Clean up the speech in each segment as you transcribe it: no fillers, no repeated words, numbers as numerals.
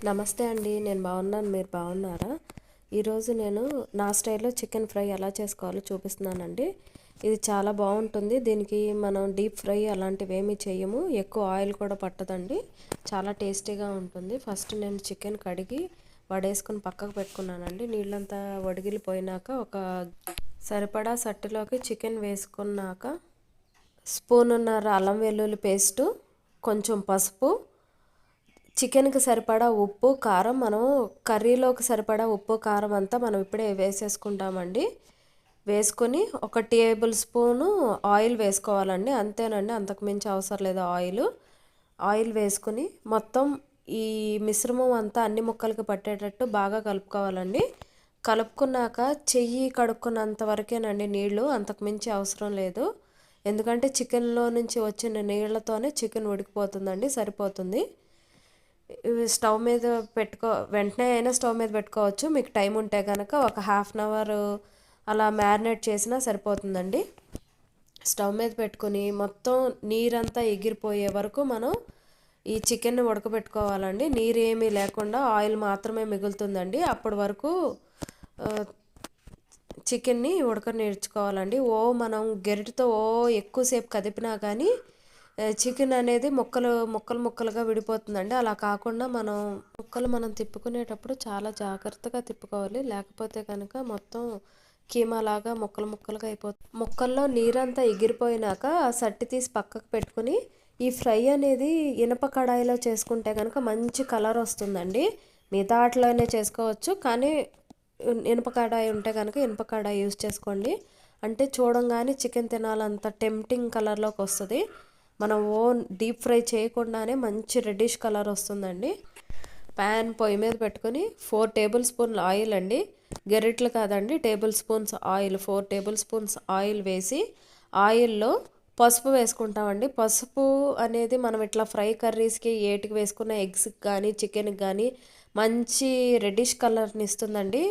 నమస్తే అండి. నేను బాగున్నాను. మీరు బాగున్నారా? ఈరోజు నేను నా స్టైల్లో చికెన్ ఫ్రై ఎలా చేసుకోవాలో చూపిస్తున్నానండి. ఇది చాలా బాగుంటుంది. దీనికి మనం డీప్ ఫ్రై అలాంటివి ఏమీ చేయము. ఎక్కువ ఆయిల్ కూడా పట్టదండి. చాలా టేస్టీగా ఉంటుంది. ఫస్ట్ నేను చికెన్ కడిగి వడేసుకొని పక్కకు పెట్టుకున్నానండి. నీళ్ళంతా వడిగిలిపోయినాక ఒక సరిపడా సట్టిలోకి చికెన్ వేసుకున్నాక స్పూనున్నర అల్లం వెల్లుల్లి పేస్టు, కొంచెం పసుపు, చికెన్కి సరిపడా ఉప్పు కారం మనం కర్రీలోకి సరిపడా ఉప్పు కారం అంతా మనం ఇప్పుడే వేసేసుకుంటామండి. వేసుకొని ఒక టేబుల్ స్పూను ఆయిల్ వేసుకోవాలండి. అంతేనండి, అంతకుమించి అవసరం లేదు. ఆయిల్ వేసుకొని మొత్తం ఈ మిశ్రమం అంతా అన్ని ముక్కలకి పట్టేటట్టు బాగా కలుపుకోవాలండి. కలుపుకున్నాక చెయ్యి కడుక్కున్నంత వరకేనండి నీళ్ళు, అంతకుమించి అవసరం లేదు. ఎందుకంటే చికెన్లో నుంచి వచ్చిన నీళ్ళతోనే చికెన్ ఉడికిపోతుందండి, సరిపోతుంది. స్టవ్ మీద వెంటనే అయినా స్టవ్ మీద పెట్టుకోవచ్చు. మీకు టైం ఉంటే కనుక ఒక హాఫ్ అన్ అవర్ అలా మ్యారినేట్ చేసినా సరిపోతుందండి. స్టవ్ మీద పెట్టుకుని మొత్తం నీరంతా ఎగిరిపోయే వరకు మనం ఈ చికెన్ని ఉడకబెట్టుకోవాలండి. నీరు ఏమీ లేకుండా ఆయిల్ మాత్రమే మిగులుతుందండి. అప్పటి వరకు చికెన్ని ఉడకనేర్చుకోవాలండి. మనం గెరిటితో ఎక్కువసేపు కదిపినా కానీ చికెన్ అనేది ముక్కలుగా విడిపోతుందండి. అలా కాకుండా మనం తిప్పుకునేటప్పుడు చాలా జాగ్రత్తగా తిప్పుకోవాలి. లేకపోతే కనుక మొత్తం కీమాలాగా ముక్కలుగా అయిపోతుంది. ముక్కల్లో నీరంతా ఎగిరిపోయినాక ఆ సట్టి తీసి పక్కకు పెట్టుకుని ఈ ఫ్రై అనేది ఇనప కడాయిలో చేసుకుంటే కనుక మంచి కలర్ వస్తుందండి. మిగతా వాటిలోనే చేసుకోవచ్చు, కానీ ఇనుప కడాయి ఉంటే కనుక ఇనుప కడాయి యూజ్ చేసుకోండి. అంటే చూడంగానే చికెన్ తినాలంత టెంప్టింగ్ కలర్లోకి వస్తుంది. మనం డీప్ ఫ్రై చేయకుండానే మంచి రెడ్డిష్ కలర్ వస్తుందండి. ప్యాన్ పొయ్యి మీద పెట్టుకొని 4 టేబుల్ స్పూన్ల ఆయిల్ అండి, గెరిట్లు కాదండి, table spoons oil, 4 table spoons oil వేసి ఆయిల్లో పసుపు వేసుకుంటామండి. పసుపు అనేది మనం ఇట్లా ఫ్రై కర్రీస్కి ఏటికి వేసుకున్న ఎగ్స్కి కానీ చికెన్కి కానీ మంచి రెడ్డిష్ కలర్ని ఇస్తుందండి.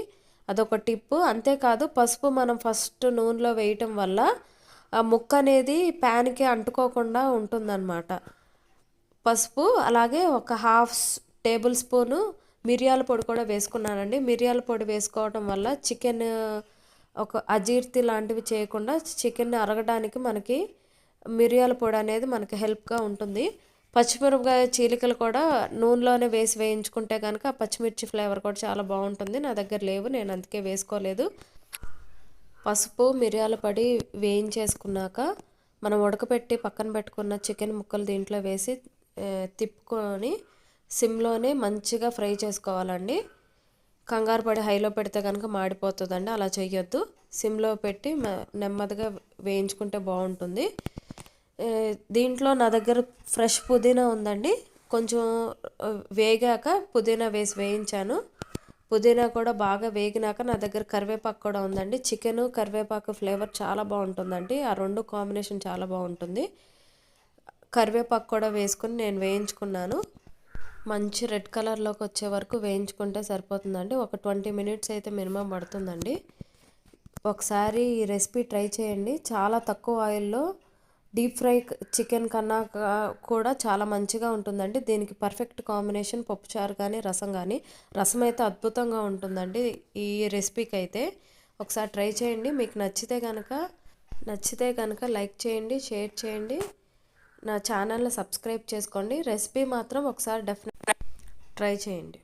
అదొక టిప్పు. అంతేకాదు పసుపు మనం ఫస్ట్ నూనెలో వేయటం వల్ల ఆ ముక్క అనేది ప్యాన్కి అంటుకోకుండా ఉంటుందన్నమాట. పసుపు అలాగే ఒక టేబుల్ స్పూను మిరియాల పొడి కూడా వేసుకున్నానండి. మిరియాల పొడి వేసుకోవడం వల్ల చికెన్ ఒక అజీర్తి లాంటివి చేయకుండా చికెన్ అరగడానికి మనకి మిరియాల పొడి అనేది మనకి హెల్ప్గా ఉంటుంది. పచ్చిమిరపకాయ చీలికలు కూడా నూనెలోనే వేయించుకుంటే కనుక ఆ పచ్చిమిర్చి ఫ్లేవర్ కూడా చాలా బాగుంటుంది. నా దగ్గర లేవు, నేను అందుకే వేసుకోలేదు. పసుపు మిరియాల పొడి వేయించేసుకున్నాక మనం ఉడకపెట్టి పక్కన పెట్టుకున్న చికెన్ ముక్కలు దీంట్లో వేసి తిప్పుకొని సిమ్లోనే మంచిగా ఫ్రై చేసుకోవాలండి. కంగారు పడి హైలో పెడితే కనుక మాడిపోతుందండి, అలా చేయొద్దు. సిమ్లో పెట్టి నెమ్మదిగా వేయించుకుంటే బాగుంటుంది. దీంట్లో నా దగ్గర ఫ్రెష్ పుదీనా ఉందండి. కొంచెం వేగాక పుదీనా వేసి వేయించాను. పుదీనా కూడా బాగా వేగినాక నా దగ్గర కరివేపాకు కూడా ఉందండి. చికెను కరివేపాకు ఫ్లేవర్ చాలా బాగుంటుందండి. ఆ రెండు కాంబినేషన్ చాలా బాగుంటుంది. కరివేపాకు కూడా వేసుకుని నేను వేయించుకున్నాను. మంచి రెడ్ కలర్లోకి వచ్చే వరకు వేయించుకుంటే సరిపోతుందండి. ఒక 20 మినిట్స్ అయితే మినిమం పడుతుందండి. ఒకసారి ఈ రెసిపీ ట్రై చేయండి. చాలా తక్కువ ఆయిల్లో డీప్ ఫ్రై చికెన్ కన్నా కూడా చాలా మంచిగా ఉంటుందండి. దీనికి పర్ఫెక్ట్ కాంబినేషన్ పప్పుచారు కానీ రసం కానీ. రసం అయితే అద్భుతంగా ఉంటుందండి ఈ రెసిపీకి అయితే. ఒకసారి ట్రై చేయండి. మీకు నచ్చితే కనుక లైక్ చేయండి, షేర్ చేయండి, నా ఛానల్ని సబ్స్క్రైబ్ చేసుకోండి. రెసిపీ మాత్రం ఒకసారి డెఫినెట్ ట్రై చేయండి.